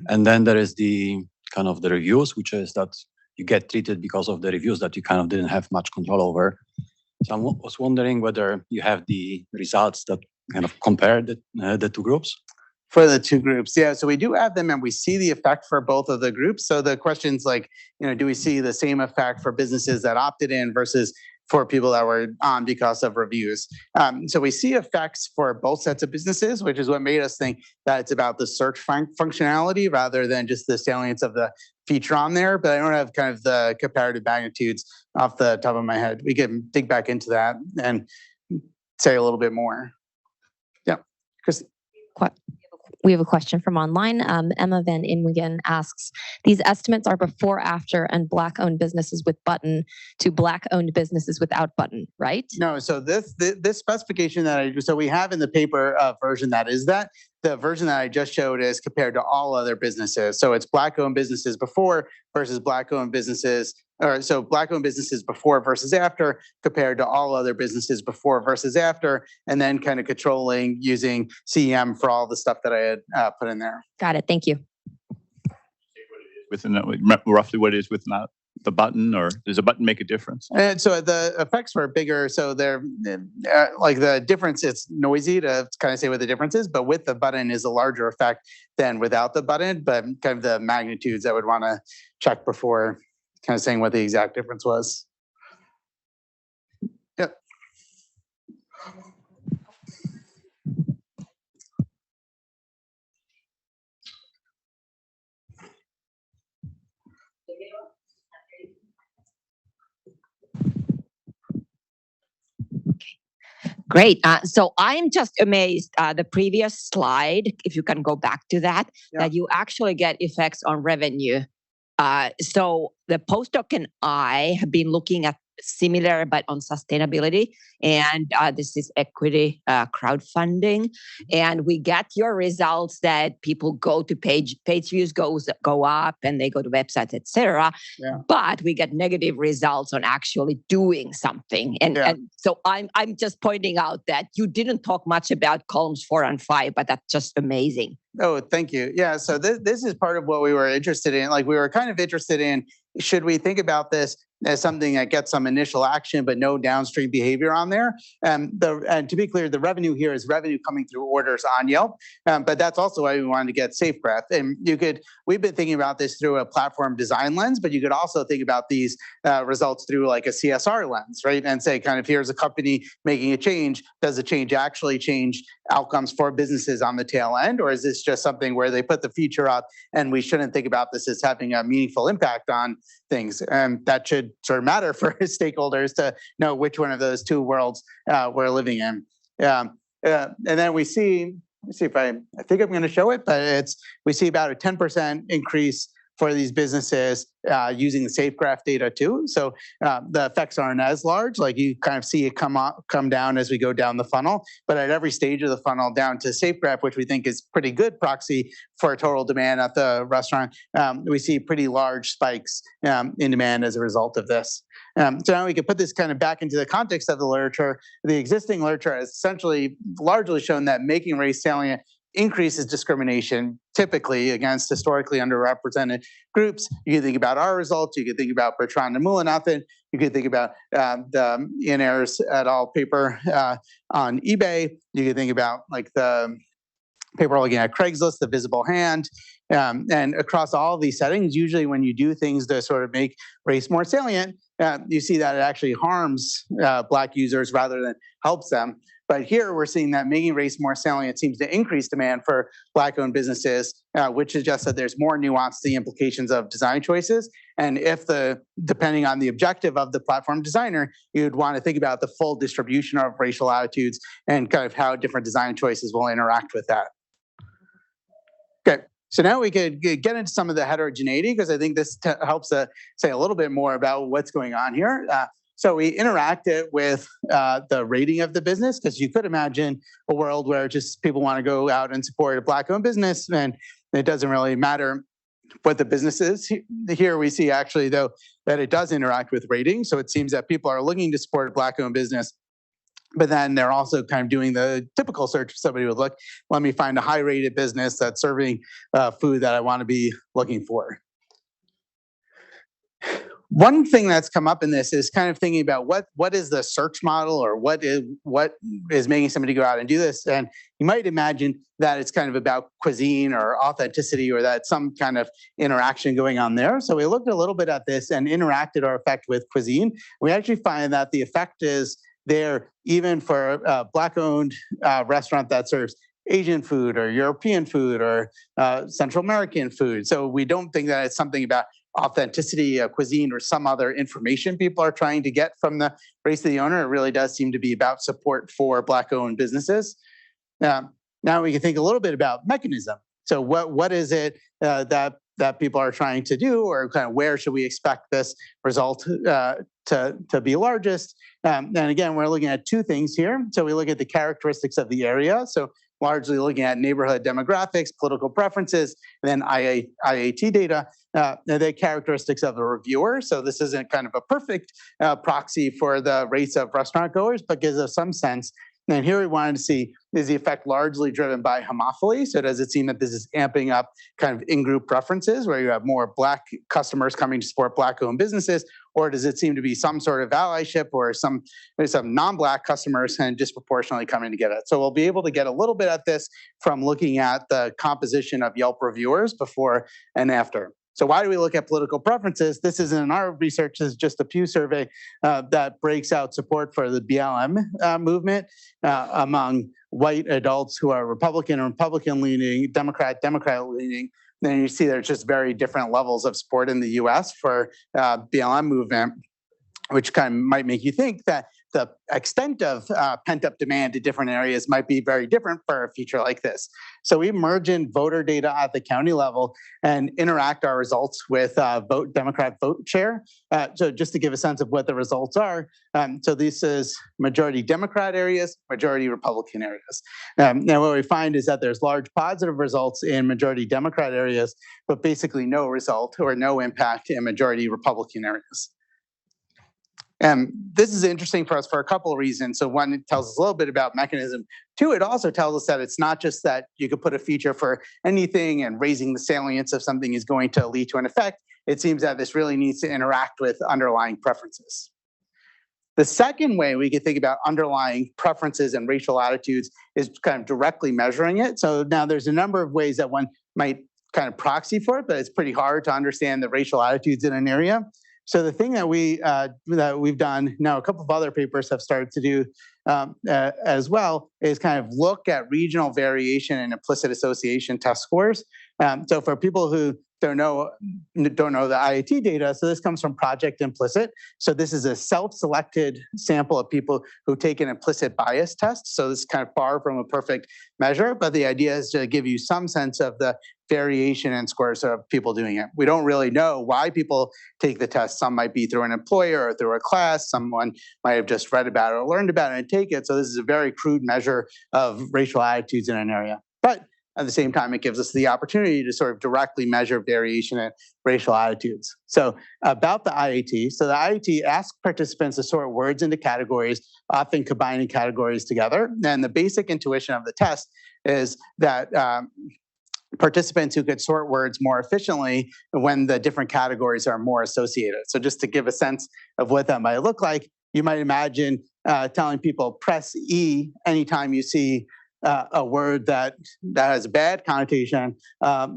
and then there is the kind of the reviews, which is that you get treated because of the reviews that you kind of didn't have much control over. So I was wondering whether you have the results that kind of compare the two groups. For the two groups, yeah. So we do have them, and we see the effect for both of the groups. So the question's like, do we see the same effect for businesses that opted in versus for people that were on because of reviews? So we see effects for both sets of businesses, which is what made us think that it's about the search functionality rather than just the salience of the feature on there. But I don't have kind of the comparative magnitudes off the top of my head. We can dig back into that and say a little bit more. Yeah, Chris. We have a question from online. Emma Van Inwigen asks, these estimates are before, after, and Black-owned businesses with button to Black-owned businesses without button, right? No, so this specification so we have in the paper version that is that. The version that I just showed is compared to all other businesses. So it's Black-owned businesses before versus Black-owned businesses, or so Black-owned businesses before versus after compared to all other businesses before versus after, and then kind of controlling using CEM for all the stuff that I had put in there. Got it. Thank you. Within that, roughly what it is within the button, or does a button make a difference? And so the effects were bigger. So they're like the difference, it's noisy to kind of say what the difference is, but with the button is a larger effect than without the button, but kind of the magnitudes I would want to check before kind of saying what the exact difference was. Yep. Great. So I'm just amazed. The previous slide, if you can go back to that, that you actually get effects on revenue. So the postdoc and I have been looking at similar, but on sustainability. And this is equity crowdfunding. And we get your results that people go to page views go up and they go to websites, etc. Yeah. But we get negative results on actually doing something. And so I'm just pointing out that you didn't talk much about columns 4 and 5, but that's just amazing. Oh, thank you. Yeah, so this is part of what we were interested in. Like we were kind of interested in, should we think about this as something that gets some initial action but no downstream behavior on there? And to be clear, the revenue here is revenue coming through orders on Yelp, but that's also why we wanted to get safe breath. And we've been thinking about this through a platform design lens, but you could also think about these results through like a CSR lens, right? And say kind of here's a company making a change. Does the change actually change outcomes for businesses on the tail end? Or is this just something where they put the feature up and we shouldn't think about this as having a meaningful impact on things? And that should sort of matter for stakeholders to know which one of those two worlds we're living in. And then we see, let's see if I think I'm going to show it, but we see about a 10% increase for these businesses using the safe graph data too. So the effects aren't as large, like you kind of see it come down as we go down the funnel, but at every stage of the funnel down to safe graph, which we think is pretty good proxy for total demand at the restaurant, we see pretty large spikes in demand as a result of this. So now we can put this kind of back into the context of the literature. The existing literature has essentially largely shown that making race salient increases discrimination, typically against historically underrepresented groups. You can think about our results. You can think about Bertrand and Mulanathan. You can think about the Ian Ayres et al. Paper on eBay. You can think about like the paper looking at Craigslist, the visible hand. And across all of these settings, usually when you do things to sort of make race more salient, you see that it actually harms Black users rather than helps them. But here we're seeing that making race more salient seems to increase demand for Black-owned businesses, which suggests that there's more nuance to the implications of design choices. And if depending on the objective of the platform designer, you'd want to think about the full distribution of racial attitudes and kind of how different design choices will interact with that. Okay. So now we could get into some of the heterogeneity, because I think this helps say a little bit more about what's going on here. So we interacted with the rating of the business, because you could imagine a world where just people want to go out and support a Black-owned business, and it doesn't really matter what the business is. Here we see actually, though, that it does interact with rating. So it seems that people are looking to support a Black-owned business, but then they're also kind of doing the typical search. Somebody would look, let me find a high-rated business that's serving food that I want to be looking for. One thing that's come up in this is kind of thinking about what is the search model, or what is making somebody go out and do this. And you might imagine that it's kind of about cuisine or authenticity, or that some kind of interaction going on there. So we looked a little bit at this and interacted our effect with cuisine. We actually find that the effect is there even for a Black-owned restaurant that serves Asian food or European food or Central American food. So we don't think that it's something about authenticity, cuisine, or some other information people are trying to get from the race of the owner. It really does seem to be about support for Black-owned businesses. Now we can think a little bit about mechanism. So what is it that people are trying to do, or kind of where should we expect this result to be largest? And again, we're looking at two things here. So we look at the characteristics of the area. So largely looking at neighborhood demographics, political preferences, and then IAT data, the characteristics of the reviewer. So this isn't kind of a perfect proxy for the race of restaurant goers, but gives us some sense. And here we wanted to see, is the effect largely driven by homophily? So does it seem that this is amping up kind of in-group preferences, where you have more Black customers coming to support Black-owned businesses? Or does it seem to be some sort of allyship, or some non-Black customers and disproportionately coming to get it? So we'll be able to get a little bit at this from looking at the composition of Yelp reviewers before and after. So why do we look at political preferences? This isn't in our research. This is just a Pew survey that breaks out support for the BLM movement among white adults who are Republican-leaning, Democrat-leaning. Then you see there's just very different levels of support in the US for BLM movement, which kind of might make you think that the extent of pent-up demand to different areas might be very different for a feature like this. So we merge in voter data at the county level and interact our results with Democrat vote share. So just to give a sense of what the results are, so this is majority Democrat areas, majority Republican areas. Now what we find is that there's large positive results in majority Democrat areas, but basically no result or no impact in majority Republican areas. And this is interesting for us for a couple of reasons. So one, it tells us a little bit about mechanism. Two, it also tells us that it's not just that you could put a feature for anything and raising the salience of something is going to lead to an effect. It seems that this really needs to interact with underlying preferences. The second way we could think about underlying preferences and racial attitudes is kind of directly measuring it. So now there's a number of ways that one might kind of proxy for it, but it's pretty hard to understand the racial attitudes in an area. So the thing that we've done now, a couple of other papers have started to do as well, is kind of look at regional variation and implicit association test scores. So for people who don't know the IAT data, so this comes from Project Implicit. So this is a self-selected sample of people who take an implicit bias test. So this is kind of far from a perfect measure, but the idea is to give you some sense of the variation in scores of people doing it. We don't really know why people take the test. Some might be through an employer or through a class. Someone might have just read about it or learned about it and take it. So this is a very crude measure of racial attitudes in an area. But at the same time, it gives us the opportunity to sort of directly measure variation in racial attitudes. So about the IAT, so the IAT asks participants to sort words into categories, often combining categories together. And the basic intuition of the test is that participants who could sort words more efficiently when the different categories are more associated. So just to give a sense of what that might look like, you might imagine telling people press E anytime you see a word that has a bad connotation,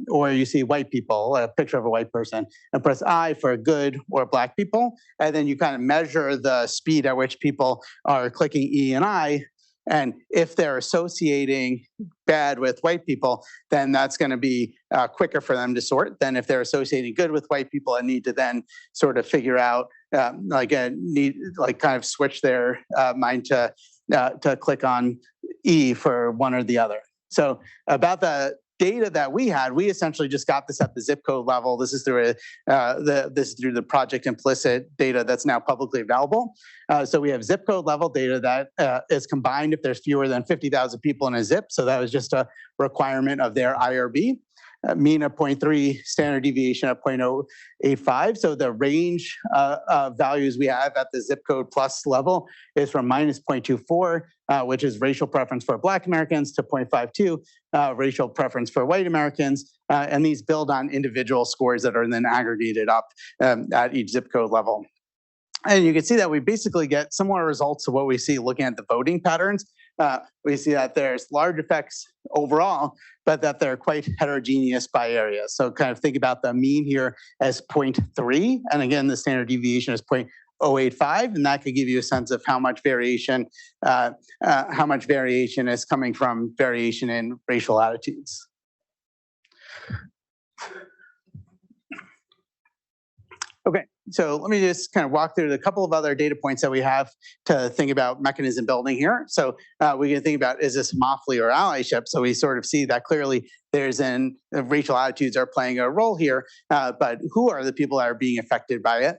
or you see white people, a picture of a white person, and press I for good or black people, and then you kind of measure the speed at which people are clicking E and I, and if they're associating bad with white people, then that's going to be quicker for them to sort than if they're associating good with white people and need to then sort of figure out, kind of switch their mind to click on E for one or the other. So about the data that we had, we essentially just got this at the zip code level. This is through the Project Implicit data that's now publicly available. So we have zip code level data that is combined if there's fewer than 50,000 people in a zip. So that was just a requirement of their IRB. Mean of 0.3, standard deviation of 0.085. So the range of values we have at the zip code plus level is from minus 0.24, which is racial preference for Black Americans, to 0.52, racial preference for white Americans. And these build on individual scores that are then aggregated up at each zip code level. And you can see that we basically get similar results to what we see looking at the voting patterns. We see that there's large effects overall, but that they're quite heterogeneous by area. So kind of think about the mean here as 0.3. And again, the standard deviation is 0.085. And that could give you a sense of how much variation is coming from variation in racial attitudes. Okay, so let me just kind of walk through a couple of other data points that we have to think about mechanism building here. So we can think about, is this homophily or allyship? So we sort of see that clearly there's racial attitudes are playing a role here, but who are the people that are being affected by it?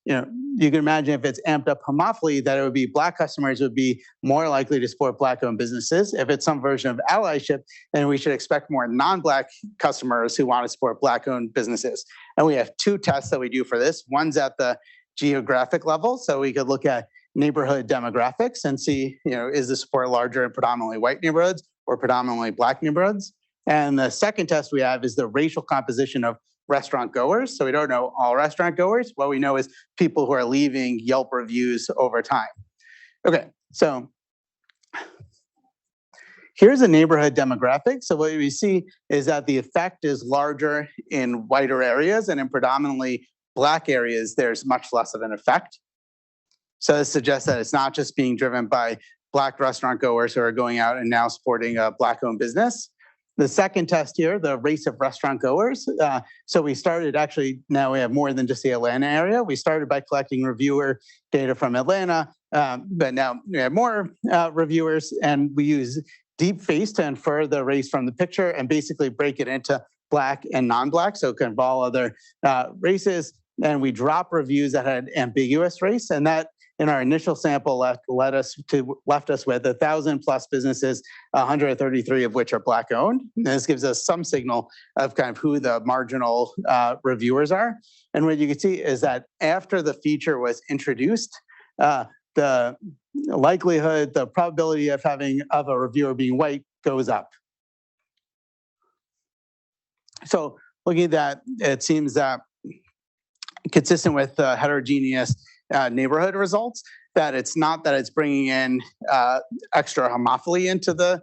You can imagine if it's amped up homophily, that it would be Black customers would be more likely to support Black-owned businesses. If it's some version of allyship, then we should expect more non-Black customers who want to support Black-owned businesses. And we have two tests that we do for this. One's at the geographic level, so we could look at neighborhood demographics and see, is the support larger in predominantly white neighborhoods or predominantly Black neighborhoods? And the second test we have is the racial composition of restaurant goers. So we don't know all restaurant goers. What we know is people who are leaving Yelp reviews over time. Okay, so here's a neighborhood demographic. So what we see is that the effect is larger in whiter areas, and in predominantly Black areas, there's much less of an effect. So this suggests that it's not just being driven by Black restaurant goers who are going out and now supporting a Black-owned business. The second test here, the race of restaurant goers. So we started now we have more than just the Atlanta area. We started by collecting reviewer data from Atlanta, but now we have more reviewers, and we use deep face to infer the race from the picture and basically break it into Black and non-Black, so kind of all other races. And we drop reviews that had ambiguous race, and that in our initial sample left us with 1,000 plus businesses, 133 of which are Black owned. And this gives us some signal of kind of who the marginal reviewers are. And what you can see is that after the feature was introduced, the likelihood, the probability of a reviewer being white goes up. So looking at that, it seems that consistent with heterogeneous neighborhood results, that it's not that it's bringing in extra homophily into the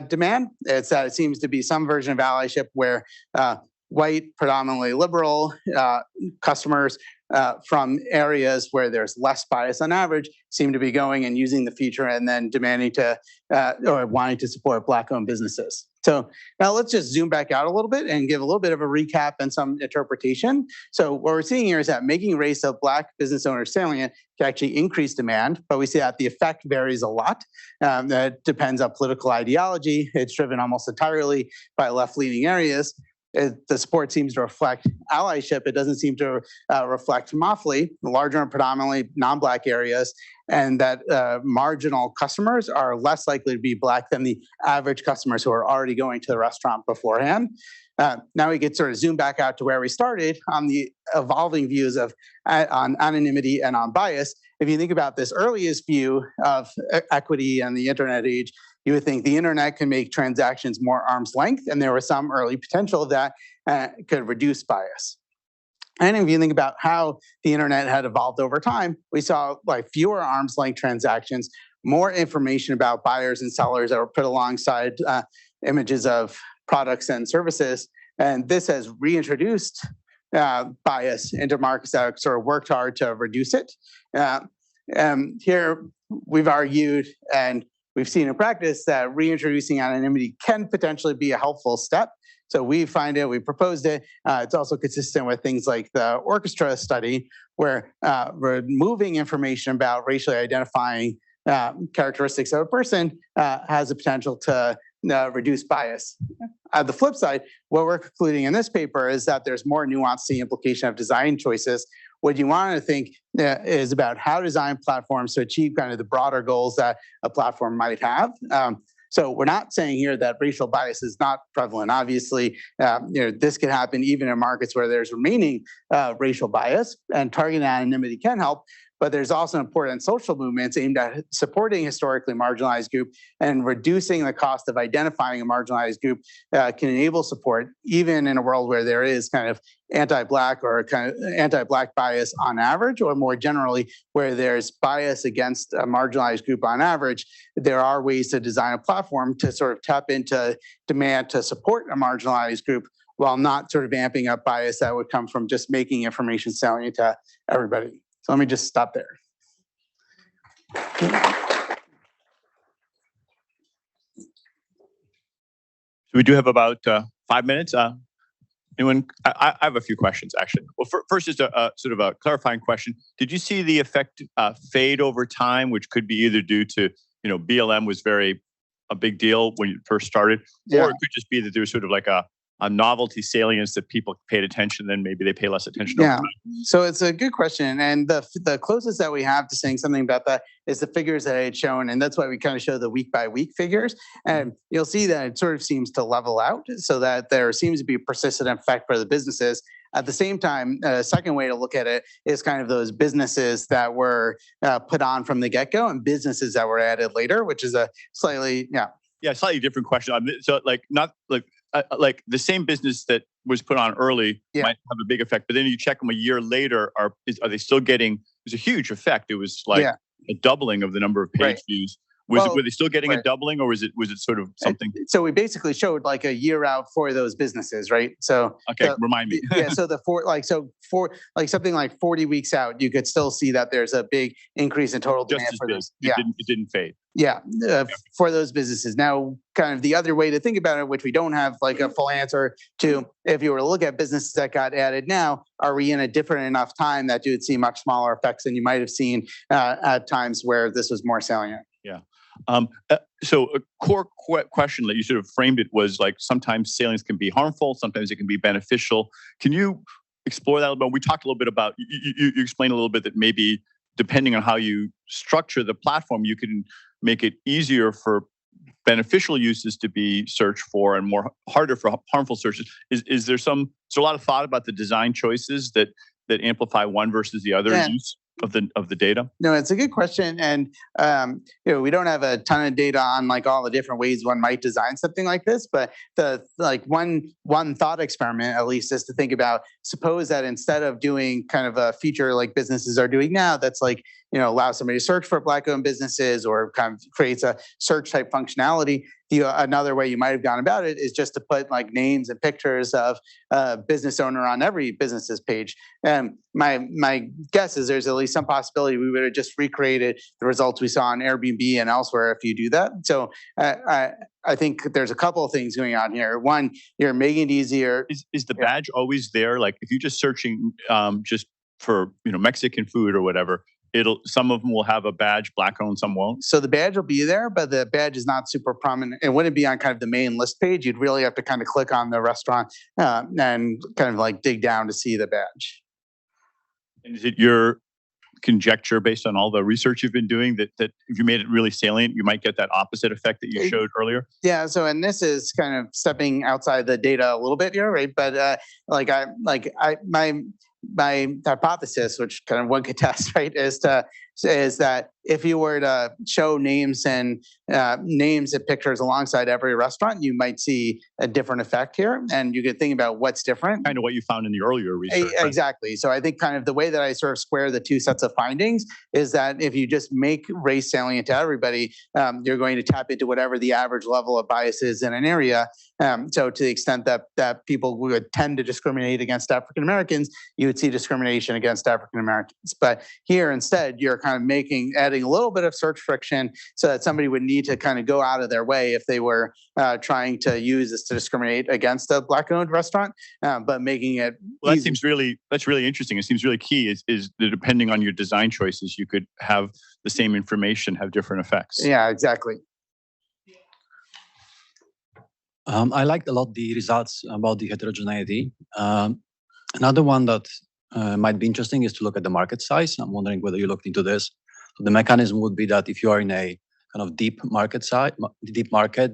demand. It's that it seems to be some version of allyship where white, predominantly liberal customers from areas where there's less bias on average seem to be going and using the feature and then demanding to or wanting to support Black-owned businesses. So now let's just zoom back out a little bit and give a little bit of a recap and some interpretation. So what we're seeing here is that making race of Black business owners salient can actually increase demand, but we see that the effect varies a lot. That depends on political ideology. It's driven almost entirely by left-leaning areas. The support seems to reflect allyship. It doesn't seem to reflect monopoly, larger and predominantly non-Black areas, and that marginal customers are less likely to be Black than the average customers who are already going to the restaurant beforehand. Now we get sort of zoom back out to where we started on the evolving views of on anonymity and on bias. If you think about this earliest view of equity and the internet age, you would think the internet can make transactions more arm's length, and there was some early potential of that could reduce bias. And if you think about how the internet had evolved over time, we saw like fewer arm's length transactions, more information about buyers and sellers that were put alongside images of products and services. And this has reintroduced bias into markets that sort of worked hard to reduce it. Here we've argued and we've seen in practice that reintroducing anonymity can potentially be a helpful step. So we find it, we proposed it. It's also consistent with things like the orchestra study, where removing information about racially identifying characteristics of a person has the potential to reduce bias. On the flip side, what we're concluding in this paper is that there's more nuance to the implication of design choices. What you want to think is about how to design platforms to achieve kind of the broader goals that a platform might have. So we're not saying here that racial bias is not prevalent. Obviously, this can happen even in markets where there's remaining racial bias, and targeted anonymity can help. But there's also important social movements aimed at supporting historically marginalized group, and reducing the cost of identifying a marginalized group can enable support, even in a world where there is kind of anti-Black or kind of anti-Black bias on average, or more generally, where there's bias against a marginalized group on average. There are ways to design a platform to sort of tap into demand to support a marginalized group, while not sort of amping up bias that would come from just making information salient to everybody. So let me just stop there. So we do have about 5 minutes. Anyone? I have a few questions, actually. Well, first, just a sort of a clarifying question. Did you see the effect fade over time, which could be either due to, BLM was a big deal when you first started, or it could just be that there was sort of like a novelty salience that people paid attention, then maybe they pay less attention over time? So it's a good question. And the closest that we have to saying something about that is the figures that I had shown. And that's why we kind of show the week by week figures. And you'll see that it sort of seems to level out, so that there seems to be a persistent effect for the businesses. At the same time, a second way to look at it is kind of those businesses that were put on from the get-go and businesses that were added later, which is a slightly, slightly different question. So like the same business that was put on early might have a big effect, but then you check them a year later, are they still getting? There's a huge effect. It was like a doubling of the number of page views. Were they still getting a doubling, or was it sort of something? So we basically showed like a year out for those businesses, right? So remind me. So something like 40 weeks out, you could still see that there's a big increase in total demand for those. It didn't fade. For those businesses. Now, kind of the other way to think about it, which we don't have like a full answer to, if you were to look at businesses that got added now, are we in a different enough time that you would see much smaller effects than you might have seen at times where this was more salient? Yeah. So a core question that you sort of framed it was like, sometimes salience can be harmful, sometimes it can be beneficial. Can you explore that a little bit? We talked a little bit about, you explained a little bit that maybe depending on how you structure the platform, you can make it easier for beneficial uses to be searched for and harder for harmful searches. Is there a lot of thought about the design choices that amplify one versus the other use of the data? No, it's a good question. And, we don't have a ton of data on like all the different ways one might design something like this, but the one thought experiment, at least, is to think about, suppose that instead of doing kind of a feature like businesses are doing now, that's like, allow somebody to search for Black-owned businesses or kind of creates a search type functionality. another way you might have gone about it is just to put like names and pictures of a business owner on every business's page. And my guess is there's at least some possibility we would have just recreated the results we saw on Airbnb and elsewhere if you do that. So I think there's a couple of things going on here. One, you're making it easier. Is the badge always there? Like if you're just searching just for Mexican food or whatever, some of them will have a badge, black owned, some won't. So the badge will be there, but the badge is not super prominent. It wouldn't be on kind of the main list page. You'd really have to kind of click on the restaurant and kind of like dig down to see the badge. And is it your conjecture based on all the research you've been doing that if you made it really salient, you might get that opposite effect that you showed earlier? Yeah. So, and this is kind of stepping outside the data a little bit here, right? But my hypothesis, which kind of one could test, right, is that if you were to show names and pictures alongside every restaurant, you might see a different effect here, and you could think about what's different. Kind of what you found in the earlier research. Exactly. So I think kind of the way that I sort of square the two sets of findings is that if you just make race salient to everybody, you're going to tap into whatever the average level of bias is in an area. So to the extent that people would tend to discriminate against African Americans, you would see discrimination against African Americans. But here instead, you're kind of adding a little bit of search friction so that somebody would need to kind of go out of their way if they were trying to use this to discriminate against a Black-owned restaurant, but making it well, that's really interesting. It seems really key is that depending on your design choices, you could have the same information have different effects. Yeah, exactly. I liked a lot the results about the heterogeneity. Another one that might be interesting is to look at the market size. I'm wondering whether you looked into this. So the mechanism would be that if you are in a kind of deep market,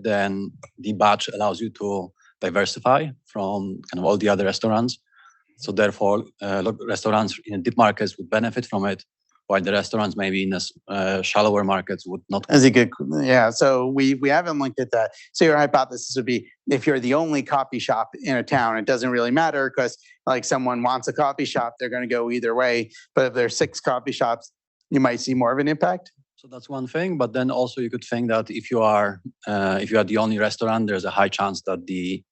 then the badge allows you to diversify from kind of all the other restaurants. So therefore, restaurants in deep markets would benefit from it, while the restaurants maybe in shallower markets would not. That's a good, yeah. So we haven't looked at that. So your hypothesis would be if you're the only coffee shop in a town, it doesn't really matter because like someone wants a coffee shop, they're going to go either way. But if there's 6 coffee shops, you might see more of an impact. So that's one thing. But then also you could think that if you are the only restaurant, there's a high chance that the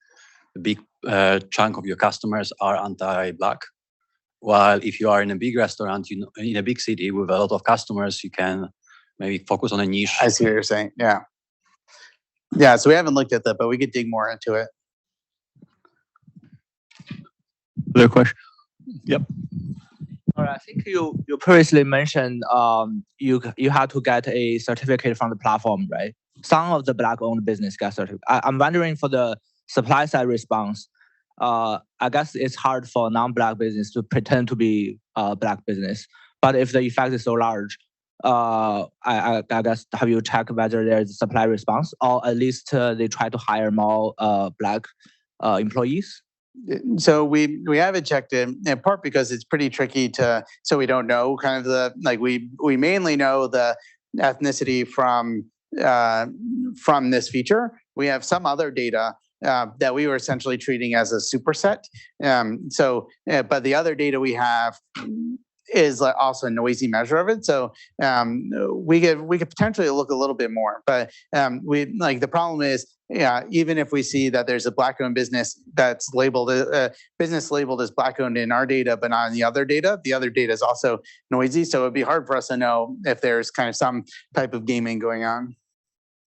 big chunk of your customers are anti-Black. While if you are in a big restaurant, in a big city with a lot of customers, you can maybe focus on a niche. I see what you're saying. Yeah. Yeah. So we haven't looked at that, but we could dig more into it. Other question? Yep. All right. I think you previously mentioned you had to get a certificate from the platform, right? Some of the Black-owned business got certificate. I'm wondering for the supply side response. I guess it's hard for non-Black business to pretend to be a Black business. But if the effect is so large, I guess have you checked whether there's a supply response, or at least they try to hire more Black employees? So we haven't checked it in part because it's pretty tricky so we don't know kind of we mainly know the ethnicity from this feature. We have some other data that we were essentially treating as a superset. But the other data we have is also a noisy measure of it. So we could potentially look a little bit more. But the problem is, even if we see that there's a Black-owned business that's labeled business labeled as Black-owned in our data, but not in the other data is also noisy. So it'd be hard for us to know if there's kind of some type of gaming going on.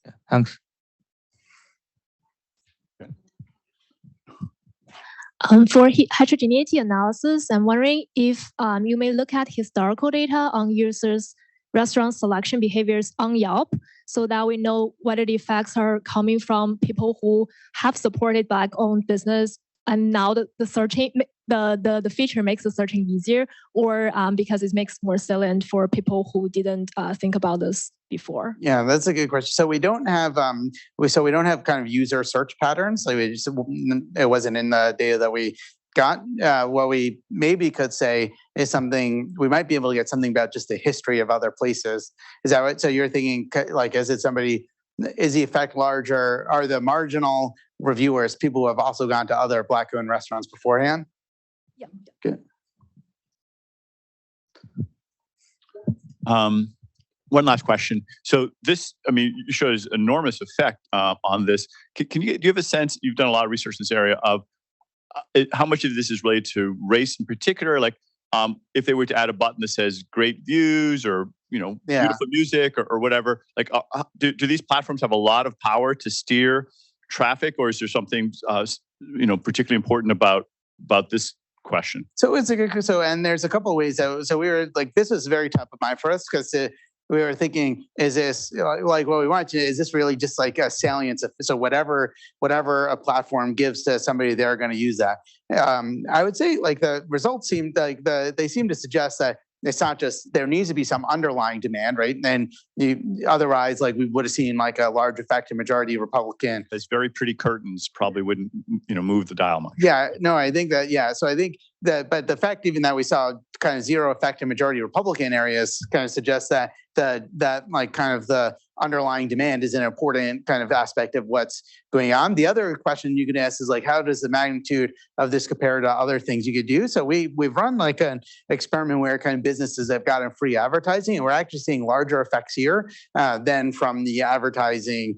Yeah, thanks. For heterogeneity analysis, I'm wondering if you may look at historical data on users' restaurant selection behaviors on Yelp, so that we know whether the effects are coming from people who have supported Black-owned business, and now the searching, the feature makes the searching easier, or because it makes more salient for people who didn't think about this before. Yeah, that's a good question. So we don't have kind of user search patterns. It wasn't in the data that we got. What we maybe could say is we might be able to get something about just the history of other places. Is that right? So you're thinking is the effect larger? Are the marginal reviewers people who have also gone to other Black-owned restaurants beforehand? Yeah. Good. one last question. So this, I mean, shows enormous effect on this. Do you have a sense, you've done a lot of research in this area, of how much of this is related to race in particular? Like if they were to add a button that says great views or, beautiful music or whatever, like do these platforms have a lot of power to steer traffic, or is there something, particularly important about this question? So it's a good, and there's a couple of ways. So we were like, this was very top of mind for us because we were thinking, is this like what we want to? Is this really just like a salience? So whatever a platform gives to somebody, they're going to use that. I would say like the results seem like they seem to suggest that it's not just, there needs to be some underlying demand, right? And otherwise, like we would have seen like a large effect in majority Republican. Those very pretty curtains probably wouldn't, move the dial much. Yeah, no, I think that, yeah. So I think that, but the fact even that we saw kind of zero effect in majority Republican areas kind of suggests that that like kind of the underlying demand is an important kind of aspect of what's going on. The other question you could ask is like, how does the magnitude of this compare to other things you could do? So we've run like an experiment where kind of businesses have gotten free advertising, and we're actually seeing larger effects here than from the advertising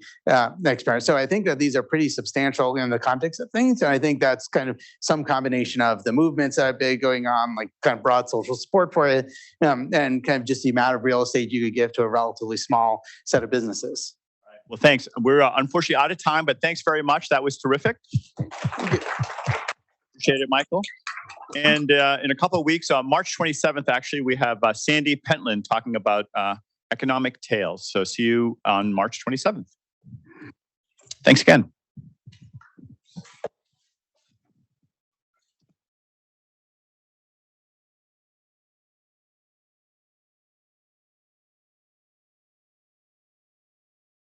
experiment. So I think that these are pretty substantial in the context of things. And I think that's kind of some combination of the movements that have been going on, like kind of broad social support for it, and kind of just the amount of real estate you could give to a relatively small set of businesses. All right. Well, thanks. We're unfortunately out of time, but thanks very much. That was terrific. Appreciate it, Michael. And in a couple of weeks, on March 27th, actually, we have Sandy Pentland talking about economic tales. So see you on March 27th. Thanks again.